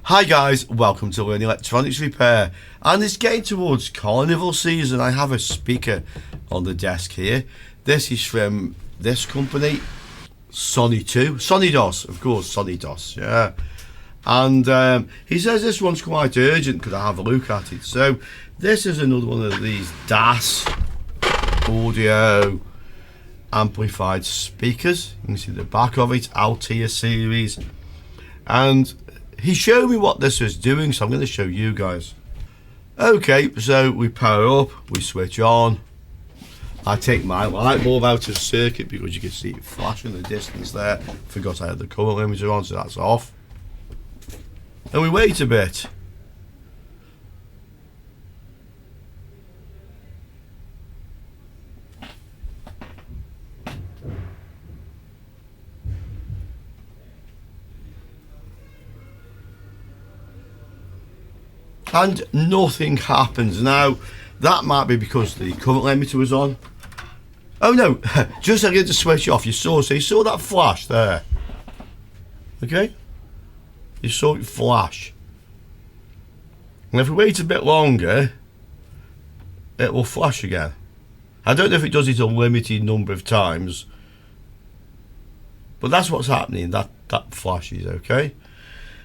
Hi guys, welcome to Learn Electronics Repair, and it's getting towards carnival season. I have a speaker on the desk here. This is from this company, Sonidos, of course, Sonidos, yeah. And he says this one's quite urgent, could I have a look at it? So this is another one of these DAS audio amplified speakers. You can see the back of it, Altea series, and he showed me what this was doing, so I'm going to show you guys. Okay, so we power up, we switch on. I take my light bulb out of circuit because you can see it flash in the distance there. Forgot I had the colour limiter on, so that's off. And we wait a bit. And nothing happens. Now, that might be because the current limiter was on. Oh no, just as I get to switch off, you saw that flash there. Okay? You saw it flash. And if we wait a bit longer, it will flash again. I don't know if it does it a limited number of times, but that's what's happening, that flashes, okay?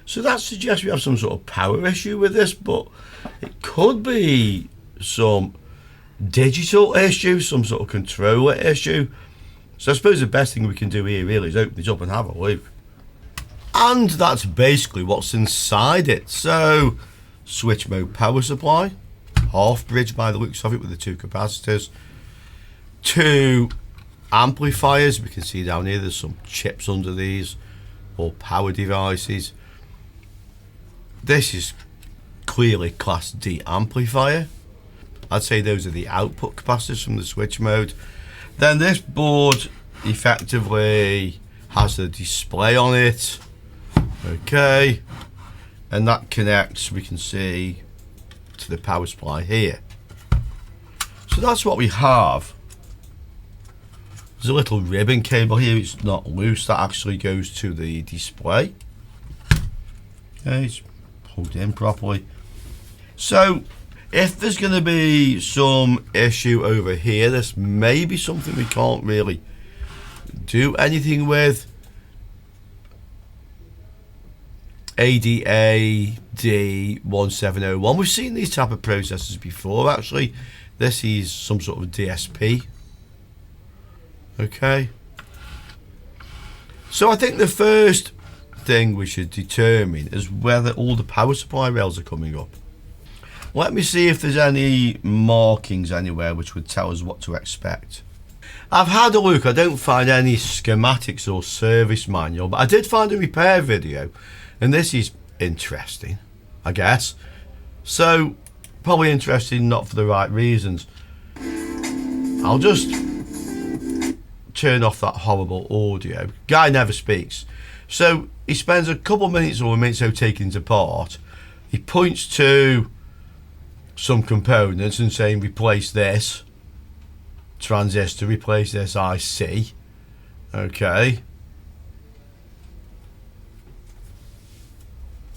So that suggests we have some sort of power issue with this, but it could be some digital issue, some sort of controller issue. So I suppose the best thing we can do here really is open it up and have a look. And that's basically what's inside it. So switch mode power supply, half bridge by the looks of it with the two capacitors, two amplifiers. We can see down here there's some chips under these, or power devices. This is clearly class D amplifier. I'd say those are the output capacitors from the switch mode. Then this board effectively has the display on it. Okay. And that connects, we can see, to the power supply here. So that's what we have. There's a little ribbon cable here, it's not loose, that actually goes to the display. Okay, it's plugged in properly. So if there's going to be some issue over here, this may be something we can't really do anything with. ADAD1701. We've seen these type of processors before actually. This is some sort of DSP. Okay. So I think the first thing we should determine is whether all the power supply rails are coming up. Let me see if there's any markings anywhere which would tell us what to expect. I've had a look, I don't find any schematics or service manual, but I did find a repair video, and this is interesting, I guess. So, probably interesting, not for the right reasons. I'll just turn off that horrible audio. Guy never speaks. So, he spends a couple of minutes or a minute so taking it apart. He points to some components and saying replace this transistor, replace this IC. Okay.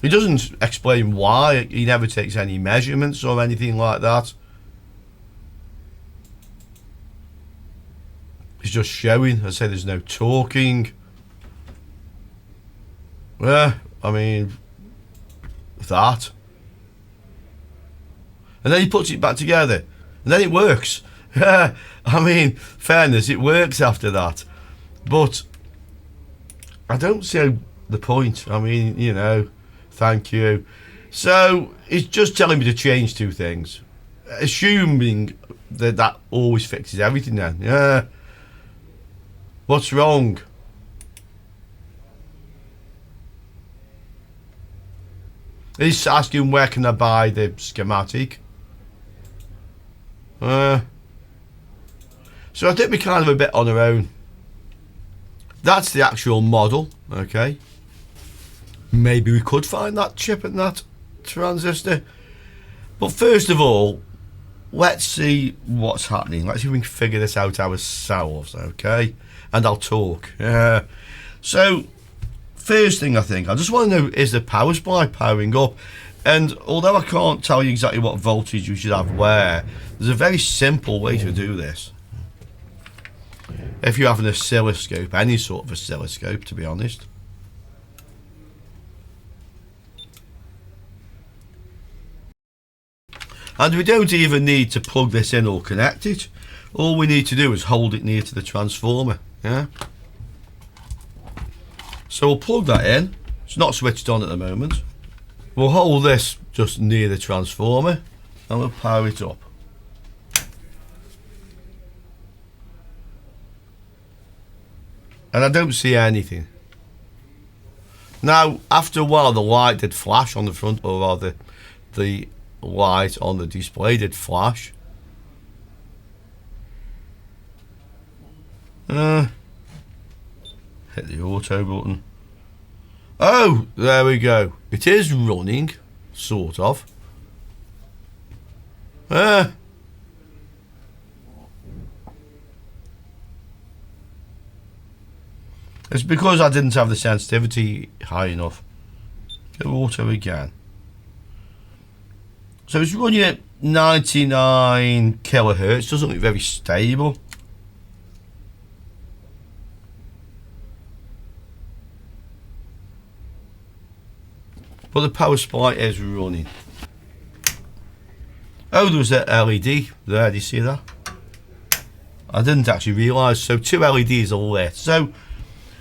He doesn't explain why. He never takes any measurements or anything like that. He's just showing. I say there's no talking. Yeah, I mean, that. And then he puts it back together. And then it works. Yeah, I mean, fairness, it works after that. But I don't see the point. I mean, you know, thank you. So he's just telling me to change two things. Assuming that that always fixes everything then. Yeah. What's wrong? He's asking where can I buy the schematic. So I think we're kind of a bit on our own. That's the actual model, okay. Maybe we could find that chip and that transistor. But first of all, let's see what's happening. Let's see if we can figure this out ourselves, okay. And I'll talk. So first thing I just want to know, is the power supply powering up? And although I can't tell you exactly what voltage you should have where, there's a very simple way to do this. If you have an oscilloscope, any sort of oscilloscope, to be honest. And we don't even need to plug this in or connect it. All we need to do is hold it near to the transformer. Yeah. So we'll plug that in. It's not switched on at the moment. We'll hold this just near the transformer and we'll power it up. And I don't see anything. Now, after a while, the light did flash on the front, or rather, the light on the display did flash. Hit the auto button. Oh, there we go. It is running, sort of. It's because I didn't have the sensitivity high enough. Go auto again. So it's running at 99 kilohertz. Doesn't look very stable. But the power supply is running. Oh, there was that LED there. Do you see that? I didn't actually realise. So 2 LEDs are lit. So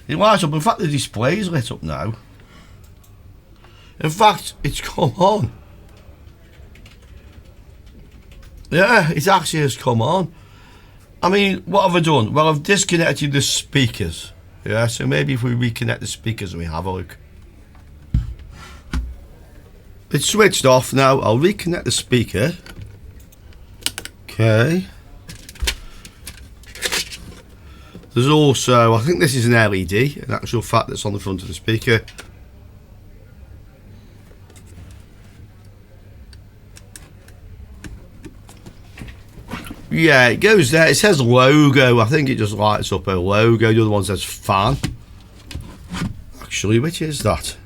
it lights up. In fact, the display is lit up now. In fact, it's come on. Yeah, it actually has come on. I mean, what have I done? Well, I've disconnected the speakers. Yeah, so maybe if we reconnect the speakers and we have a look. It's switched off now. I'll reconnect the speaker. Okay. There's also, I think this is an LED, an actual fact that's on the front of the speaker. Yeah, it goes there. It says logo. I think it just lights up a logo. The other one says fan. Actually, which is that?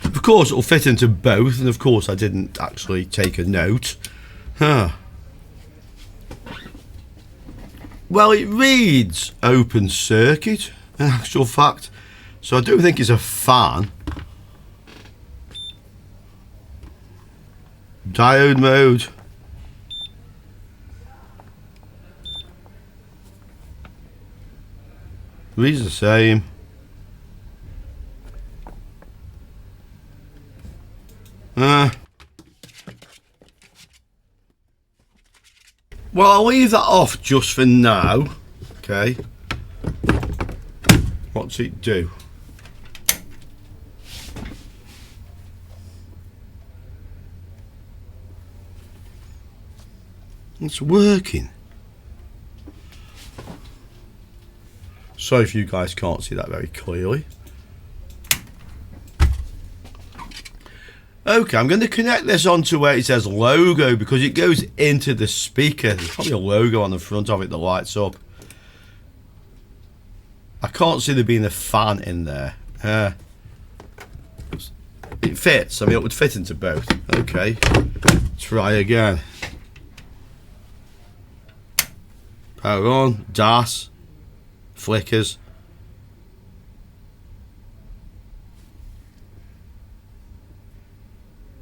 Of course, it'll fit into both, and of course, I didn't actually take a note. Huh. Well, it reads open circuit, in actual fact, so I don't think it's a fan. Diode mode. Reads the same. Well, I'll leave that off just for now. Okay. What's it do? It's working. Sorry if you guys can't see that very clearly. Okay, I'm going to connect this onto where it says logo because it goes into the speaker. There's probably a logo on the front of it that lights up. I can't see there being a fan in there. It fits. I mean, it would fit into both. Okay, try again. Power on, DAS, flickers.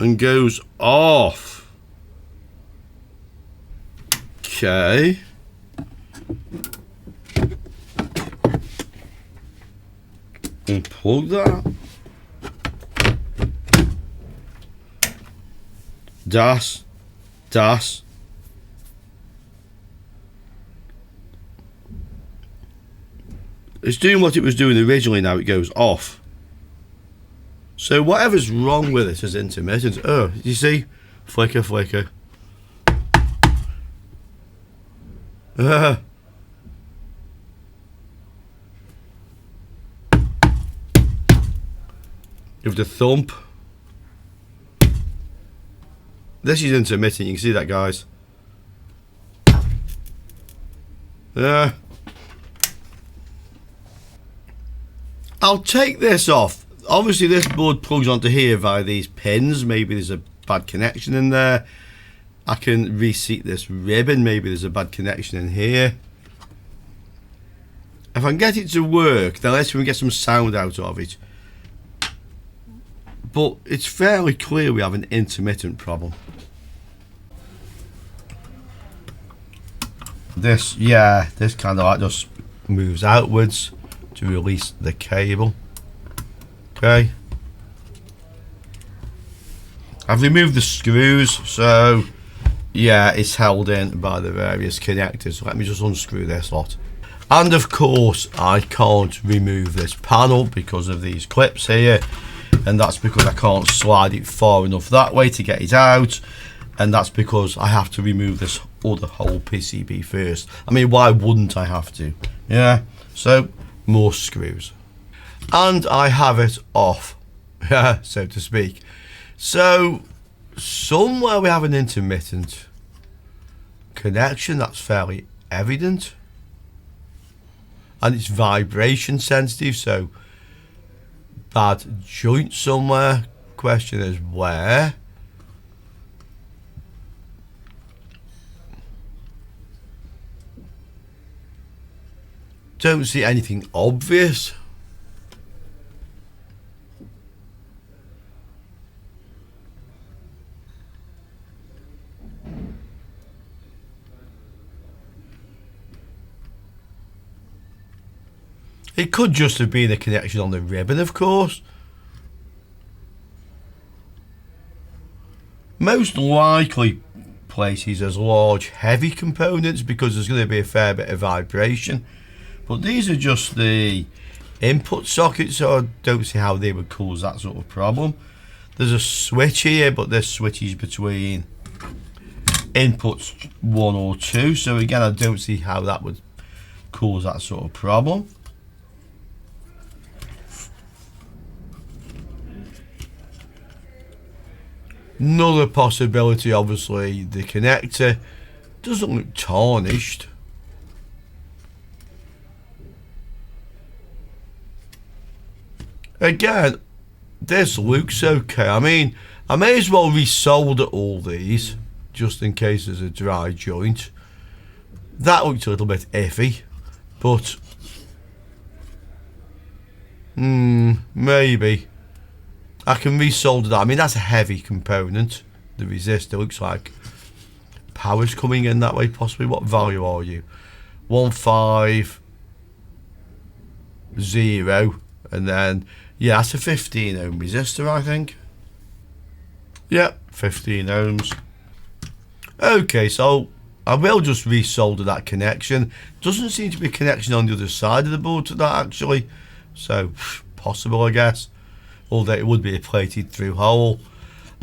And goes off. Okay. Unplug that. DAS. DAS. It's doing what it was doing originally, now it goes off. So whatever's wrong with it is intermittent. Oh, you see? Flicker, flicker. Give it a thump. This is intermittent, you can see that, guys. I'll take this off. Obviously this board plugs onto here via these pins. Maybe there's a bad connection in there. I can reseat this ribbon. Maybe there's a bad connection in here. If I can get it to work, then let's see if we can get some sound out of it. But it's fairly clear we have an intermittent problem. This kind of like just moves outwards to release the cable. Okay. I've removed the screws, so yeah, it's held in by the various connectors. Let me just unscrew this lot. And of course, I can't remove this panel because of these clips here, and that's because I can't slide it far enough that way to get it out, and that's because I have to remove this other whole PCB first. I mean, why wouldn't I have to? Yeah, so more screws. And I have it off, so to speak. So somewhere we have an intermittent connection, that's fairly evident. And it's vibration sensitive, so bad joint somewhere. Question is where? Don't see anything obvious. It could just have been a connection on the ribbon, of course. Most likely places as large heavy components because there's going to be a fair bit of vibration. But these are just the input sockets, so I don't see how they would cause that sort of problem. There's a switch here, but this switches between inputs 1 or 2. So again, I don't see how that would cause that sort of problem. Another possibility, obviously, the connector doesn't look tarnished. Again, this looks okay. I mean, I may as well resolder all these just in case there's a dry joint. That looked a little bit iffy, but maybe I can resolder that. I mean, that's a heavy component. The resistor looks like power's coming in that way, possibly. What value are you? 150, and then yeah, that's a 15 ohm resistor, I think. Yep, 15 ohms. Okay, so I will just resolder that connection. Doesn't seem to be a connection on the other side of the board to that, actually. So possible, I guess. Although it would be a plated through hole.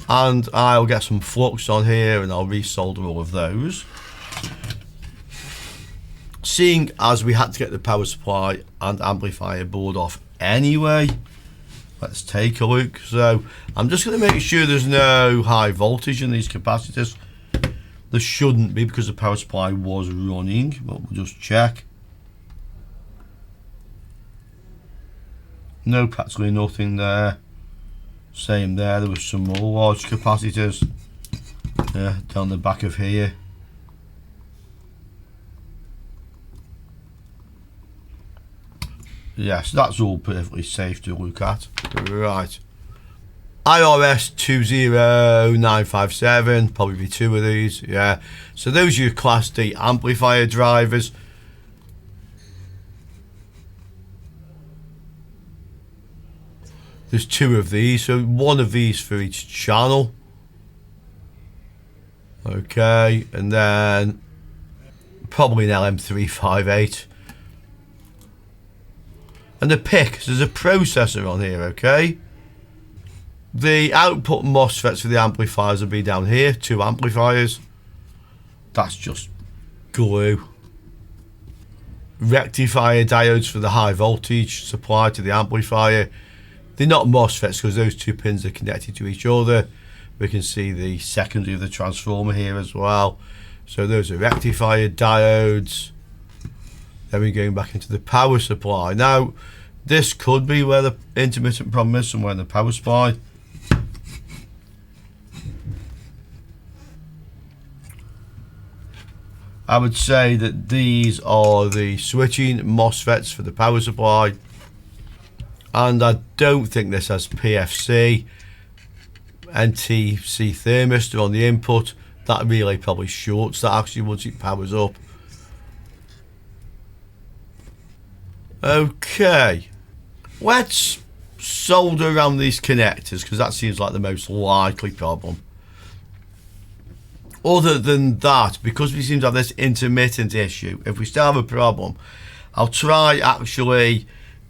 And I'll get some flux on here and I'll resolder all of those. Seeing as we had to get the power supply and amplifier board off anyway, let's take a look. So I'm just going to make sure there's no high voltage in these capacitors. There shouldn't be because the power supply was running, but we'll just check. No, practically nothing there. Same there was some more large capacitors down the back of here. Yes, that's all perfectly safe to look at. Right. IRS 20957, probably be 2 of these, yeah. So those are your Class D amplifier drivers. There's 2 of these, so 1 of these for each channel. Okay, and then probably an LM358. And the PIC, so there's a processor on here, okay? The output MOSFETs for the amplifiers will be down here, 2 amplifiers. That's just glue. Rectifier diodes for the high voltage supply to the amplifier. They're not MOSFETs because those 2 pins are connected to each other. We can see the secondary of the transformer here as well. So those are rectifier diodes. Then we're going back into the power supply. Now, This could be where the intermittent problem is, somewhere in the power supply. I would say that these are the switching MOSFETs for the power supply, and I don't think this has PFC, NTC thermistor on the input. That relay probably shorts that actually once it powers up. Okay, let's solder around these connectors because that seems like the most likely problem. Other than that, because we seem to have this intermittent issue, if we still have a problem, I'll try actually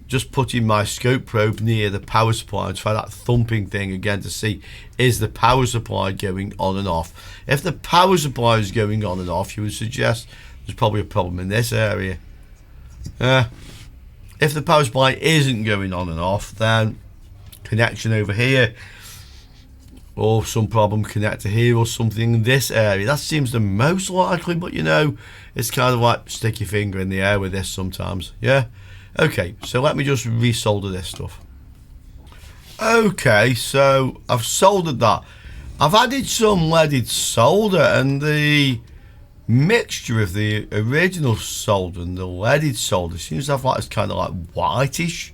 just putting my scope probe near the power supply and try that thumping thing again to see, is the power supply going on and off. If the power supply is going on and off, you would suggest there's probably a problem in this area. If the power supply isn't going on and off, then connection over here, or some problem connector here, or something in this area. That seems the most likely, but you know, it's kind of like stick your finger in the air with this sometimes. Yeah. Okay, so let me just resolder this stuff. Okay, so I've soldered that. I've added some leaded solder, and the mixture of the original solder and the leaded solder seems to have like this kind of like whitish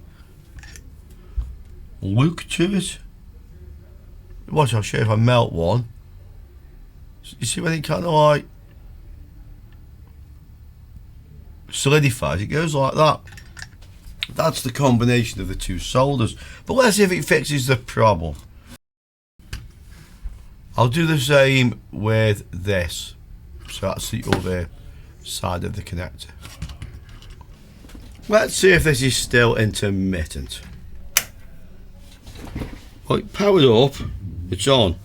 look to it. Watch, I'll show you if I melt one. You see when it kind of like solidifies, it goes like that. That's the combination of the two solders. But let's see if it fixes the problem. I'll do the same with this. So that's the other side of the connector. Let's see if this is still intermittent. Well, it powered up, it's on.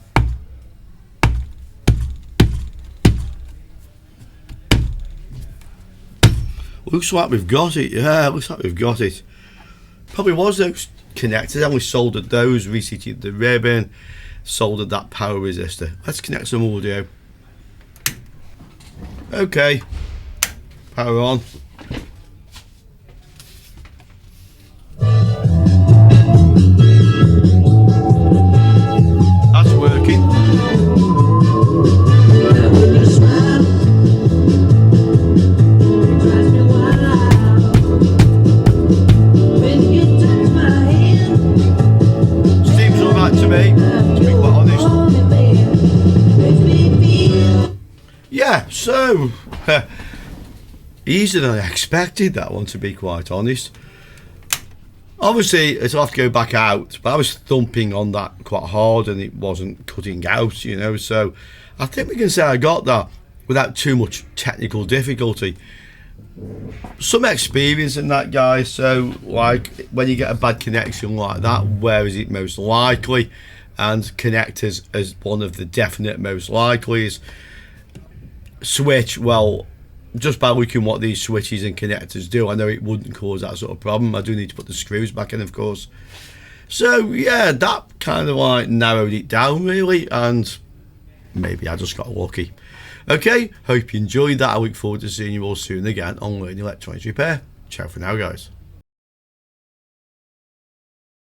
Looks like we've got it, yeah, looks like we've got it. Probably was those connectors, and we soldered those, reseated the ribbon, soldered that power resistor. Let's connect some audio. Okay, power on. That's working. Seems alright to me be quite honest. Yeah, so easier than I expected that one, to be quite honest. Obviously it'll have to go back out, but I was thumping on that quite hard and it wasn't cutting out, you know, so I think we can say I got that without too much technical difficulty. Some experience in that, guys. So like when you get a bad connection like that, where is it most likely? And connectors as one of the definite most likelies. Switch, well, just by looking what these switches and connectors do, I know it wouldn't cause that sort of problem. I do need to put the screws back in, of course. So yeah, that kind of like narrowed it down really, and maybe I just got lucky. Okay, hope you enjoyed that. I look forward to seeing you all soon again on Learning Electronics Repair. Ciao for now, guys.